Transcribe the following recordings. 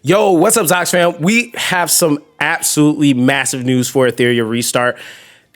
Yo, what's up, Zox fam? We have some absolutely massive news for Etheria Restart.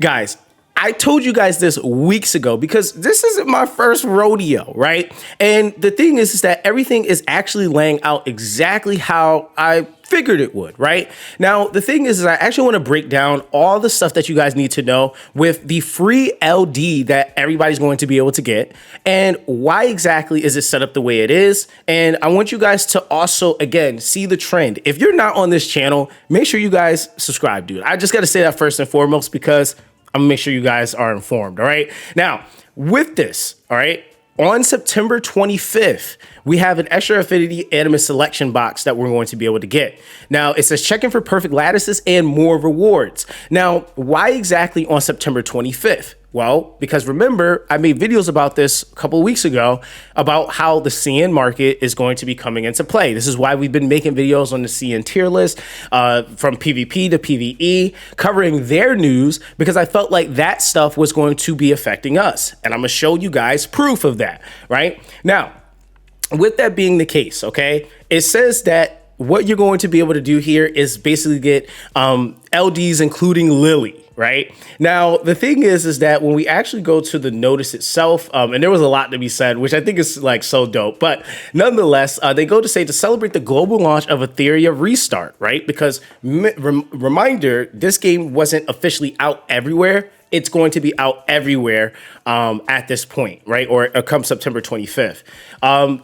Guys, I told you guys this weeks ago because this isn't my first rodeo, right? And the thing is that everything is actually laying out exactly how I figured it would, right? Now, the thing is I actually want to break down all the stuff that you guys need to know with the free LD that everybody's going to be able to get and why exactly is it set up the way it is. And I want you guys to also, again, see the trend. If you're not on this channel, make sure you guys subscribe, dude. I just got to say that first and foremost because I'm gonna make sure you guys are informed, all right? Now, with this, all right, on September 25th, we have an extra affinity Animus selection box that we're going to be able to get. Now, it says check in for perfect lattices and more rewards. Now, why exactly on September 25th? Well, because remember, I made videos about this a couple of weeks ago about how the CN market is going to be coming into play. This is why we've been making videos on the CN tier list from PvP to PvE, covering their news because I felt like that stuff was going to be affecting us. And I'm going to show you guys proof of that, right? Now, with that being the case, okay, it says that what you're going to be able to do here is basically get LDs, including Lily. Right now, the thing is that when we actually go to the notice itself, and there was a lot to be said, which I think is like so dope, but nonetheless, they go to say to celebrate the global launch of Etheria Restart, right? Because reminder, this game wasn't officially out everywhere. It's going to be out everywhere at this point, right? Or come September 25th.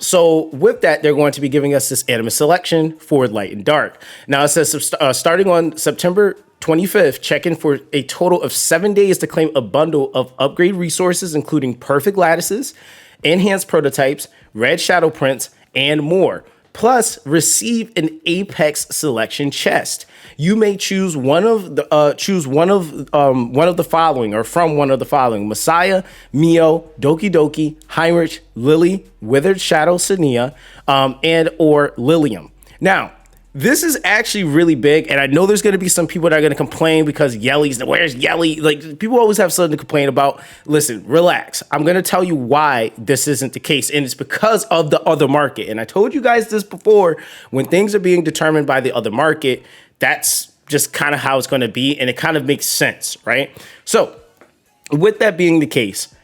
So with that, they're going to be giving us this Animus selection for light and dark. Now it says starting on September 25th, check in for a total of 7 days to claim a bundle of upgrade resources, including perfect lattices, enhanced prototypes, red shadow prints, and more. Plus, receive an Apex selection chest. You may choose one of the following, or from one of the following: Messiah, Mio, Doki Doki, Heinrich, Lily, Withered Shadow Sania, and or Lilium. Now, this is actually really big, and I know there's going to be some people that are going to complain because Yeli's, where's Yeli? Like, people always have something to complain about. Listen, relax. I'm going to tell you why this isn't the case, and it's because of the other market. And I told you guys this before, when things are being determined by the other market, that's just kind of how it's going to be, and it kind of makes sense, right? So, with that being the case,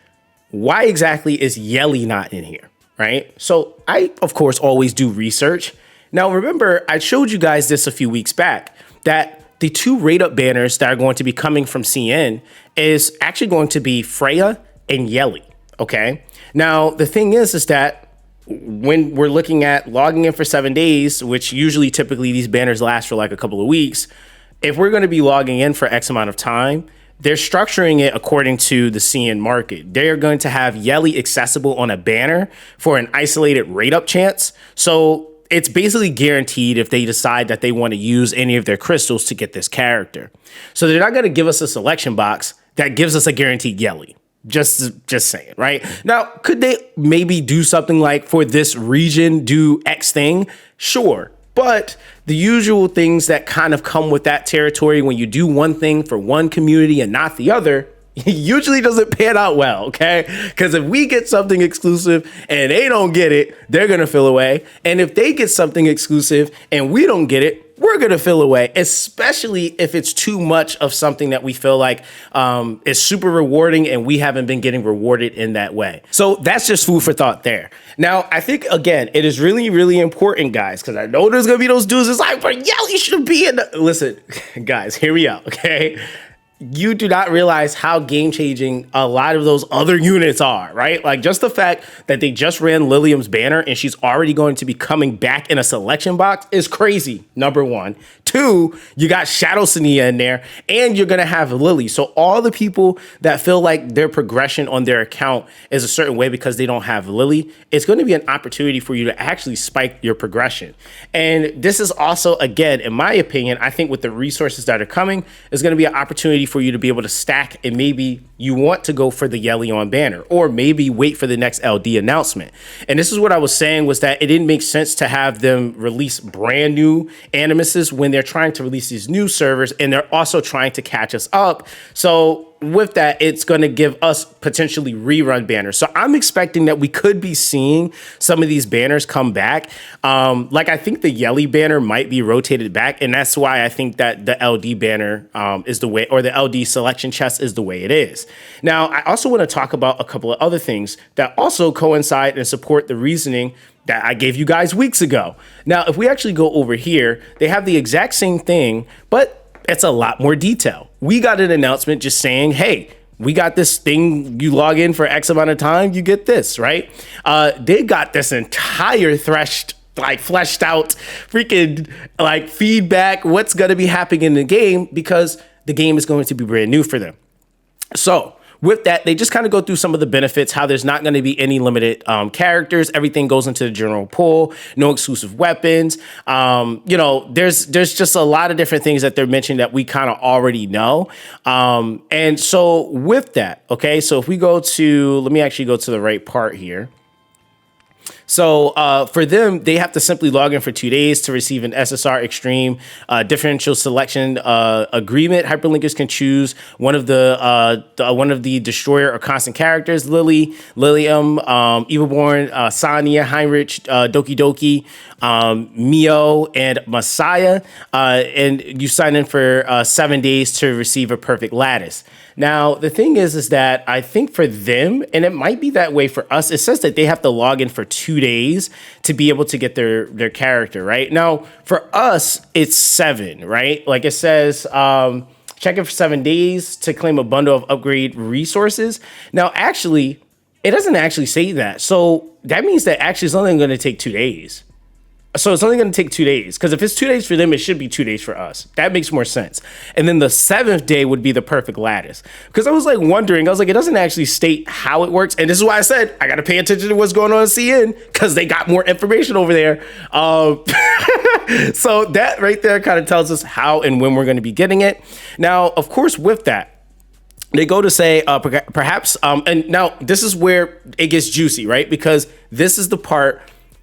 why exactly is Yeli not in here, right? So, I, of course, always do research. Now, remember, I showed you guys this a few weeks back, that the two rate-up banners that are going to be coming from CN is actually going to be Freya and Yeli, okay? Now, the thing is that when we're looking at logging in for 7 days, which usually typically these banners last for like a couple of weeks, if we're going to be logging in for X amount of time, they're structuring it according to the CN market. They're going to have Yeli accessible on a banner for an isolated rate-up chance. So it's basically guaranteed if they decide that they want to use any of their crystals to get this character. So they're not going to give us a selection box that gives us a guaranteed Yeli. Just saying, right? Now, could they maybe do something like for this region, do X thing? Sure. But the usual things that kind of come with that territory when you do one thing for one community and not the other, usually doesn't pan out well, okay? Because if we get something exclusive and they don't get it, they're going to feel away. And if they get something exclusive and we don't get it, we're going to feel away, especially if it's too much of something that we feel like is super rewarding and we haven't been getting rewarded in that way. So that's just food for thought there. Now, I think, again, it is really, really important, guys, because I know there's going to be those dudes that's like, but Yeli should be in the... Listen, guys, hear me out, okay? You do not realize how game-changing a lot of those other units are, right? Like, just the fact that they just ran Lilium's banner and she's already going to be coming back in a selection box is crazy, number one. Two, you got Shadow Sania in there, and you're going to have Lily. So all the people that feel like their progression on their account is a certain way because they don't have Lily, it's going to be an opportunity for you to actually spike your progression. And this is also, again, in my opinion, I think with the resources that are coming, is going to be an opportunity for you to be able to stack, and maybe you want to go for the Yeli on banner, or maybe wait for the next LD announcement. And this is what I was saying, was that it didn't make sense to have them release brand new Animuses when they're trying to release these new servers and they're also trying to catch us up. So with that, it's going to give us potentially rerun banners. So I'm expecting that we could be seeing some of these banners come back. Like I think the Yeli banner might be rotated back, and that's why I think that the LD banner is the way, or the LD selection chest is the way it is. Now, I also want to talk about a couple of other things that also coincide and support the reasoning that I gave you guys weeks ago. Now, if we actually go over here, they have the exact same thing, but it's a lot more detail. We got an announcement just saying, hey, we got this thing, you log in for X amount of time, you get this, right? They got this entire fleshed out freaking like feedback, what's gonna be happening in the game, because the game is going to be brand new for them. So with that, they just kind of go through some of the benefits, how there's not going to be any limited characters. Everything goes into the general pool, no exclusive weapons. There's just a lot of different things that they're mentioning that we kind of already know. And so with that, okay, so if we go to, let me actually go to the right part here. So for them, they have to simply log in for 2 days to receive an SSR Extreme differential selection agreement. Hyperlinkers can choose one of the destroyer or constant characters: Lily, Lilium, Evilborn, Sania, Heinrich, Doki Doki, Mio, and Messiah. And you sign in for 7 days to receive a perfect lattice. Now, the thing is that I think for them, and it might be that way for us, it says that they have to log in for 2 days to be able to get their character, right? Now, for us, it's 7, right? Like it says, check in for 7 days to claim a bundle of upgrade resources. Now, actually, it doesn't actually say that. So that means that actually it's only going to take 2 days. So it's only going to take 2 days, because if it's 2 days for them, it should be 2 days for us. That makes more sense. And then the 7th day would be the perfect lattice. Because I was like wondering, I was like, it doesn't actually state how it works. And this is why I said I got to pay attention to what's going on in CN, because they got more information over there. So that right there kind of tells us how and when we're going to be getting it. Now, of course, with that, they go to say perhaps, and now this is where it gets juicy, right? Because this is the part.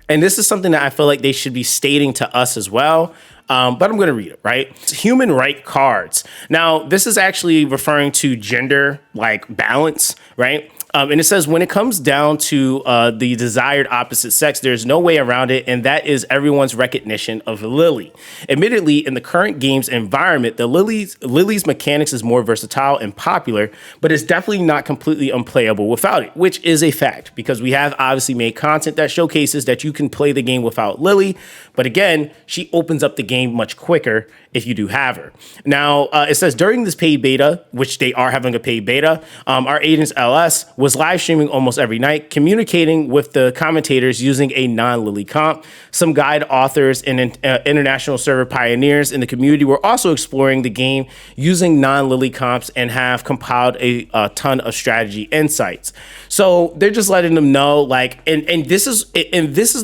And this is something that I feel like they should be stating to us as well. But I'm going to read it, right? It's human right cards. Now, this is actually referring to gender like balance, right? And it says, when it comes down to the desired opposite sex, there's no way around it, and that is everyone's recognition of Lily. Admittedly, in the current game's environment, the Lily's mechanics is more versatile and popular, but it's definitely not completely unplayable without it, which is a fact, because we have obviously made content that showcases that you can play the game without Lily. But again, she opens up the game much quicker if you do have her. Now, it says during this paid beta, which they are having a paid beta, our agents LS was live streaming almost every night, communicating with the commentators using a non-Lily comp. Some guide authors and international server pioneers in the community were also exploring the game using non-Lily comps and have compiled a ton of strategy insights. So they're just letting them know, like, and this is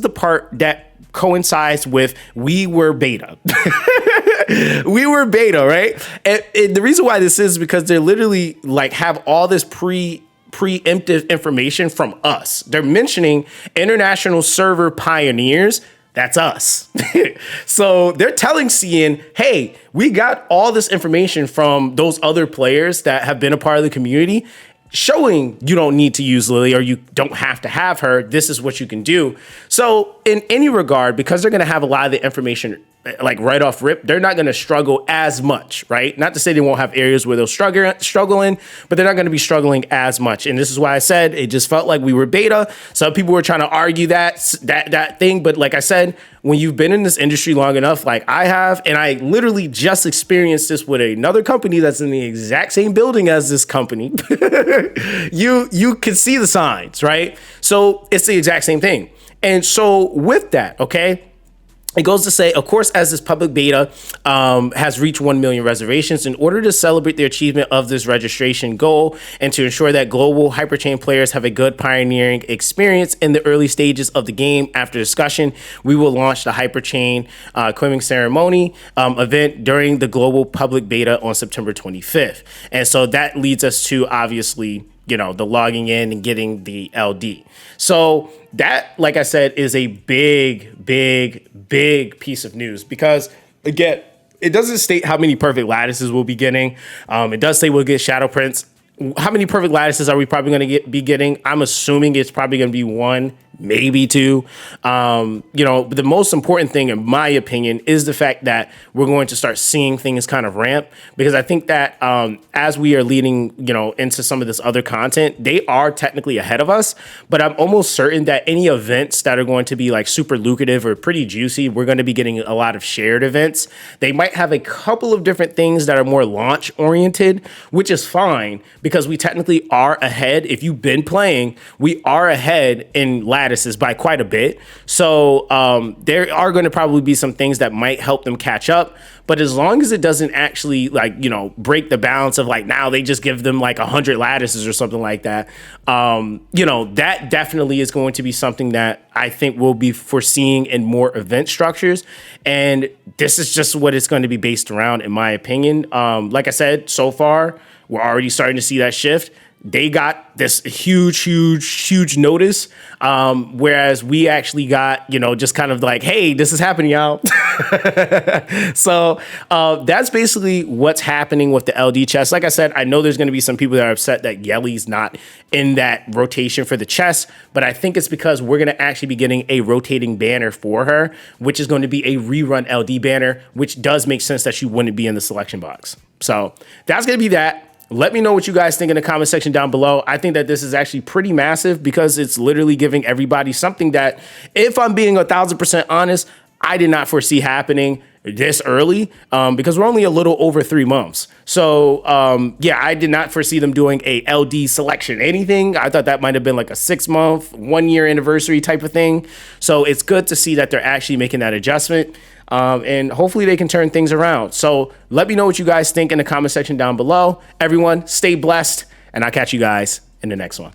the part that coincides with we were beta. We were beta, right? And the reason why this is because they're literally like have all this preemptive information from us. They're mentioning international server pioneers. That's us. So they're telling CN, hey, we got all this information from those other players that have been a part of the community, showing you don't need to use Lily, or you don't have to have her. This is what you can do. So in any regard, because they're going to have a lot of the information like right off rip, they're not going to struggle as much, right? Not to say they won't have areas where they'll struggle in, but they're not going to be struggling as much. And this is why I said it just felt like we were beta. Some people were trying to argue that thing, but like I said, when you've been in this industry long enough, like I have, and I literally just experienced this with another company that's in the exact same building as this company, you can see the signs, right? So it's the exact same thing. And so with that, okay, it goes to say, of course, as this public beta has reached 1 million reservations, in order to celebrate the achievement of this registration goal and to ensure that global Hyperchain players have a good pioneering experience in the early stages of the game, after discussion, we will launch the Hyperchain claiming ceremony event during the global public beta on September 25th. And so that leads us to, obviously, the logging in and getting the LD. So that, like I said, is a big piece of news, because again, it doesn't state how many perfect lattices we'll be getting. It does say we'll get shadow prints. how many perfect lattices are we probably going to be getting? I'm assuming it's probably going to be one, maybe two. But the most important thing, in my opinion, is the fact that we're going to start seeing things kind of ramp, because I think that as we are leading, into some of this other content, they are technically ahead of us. But I'm almost certain that any events that are going to be like super lucrative or pretty juicy, we're going to be getting a lot of shared events. They might have a couple of different things that are more launch oriented, which is fine because we technically are ahead. If you've been playing, we are ahead in lattices by quite a bit. So there are going to probably be some things that might help them catch up. But as long as it doesn't actually break the balance of like now they just give them like 100 lattices or something like that, that definitely is going to be something that I think we'll be foreseeing in more event structures. And this is just what it's going to be based around, in my opinion. Like I said, so far, we're already starting to see that shift. They got this huge notice, whereas we actually got, just kind of like, hey, this is happening, y'all. So that's basically what's happening with the LD chest. Like I said, I know there's going to be some people that are upset that Yeli's not in that rotation for the chest, but I think it's because we're going to actually be getting a rotating banner for her, which is going to be a rerun LD banner, which does make sense that she wouldn't be in the selection box. So that's going to be that. Let me know what you guys think in the comment section down below. I think that this is actually pretty massive because it's literally giving everybody something that, if I'm being 1000% honest, I did not foresee happening this early, because we're only a little over 3 months. So I did not foresee them doing a LD selection anything. I thought that might have been like a 6-month, 1-year anniversary type of thing. So it's good to see that they're actually making that adjustment. And hopefully they can turn things around. So let me know what you guys think in the comment section down below. Everyone, stay blessed, and I'll catch you guys in the next one.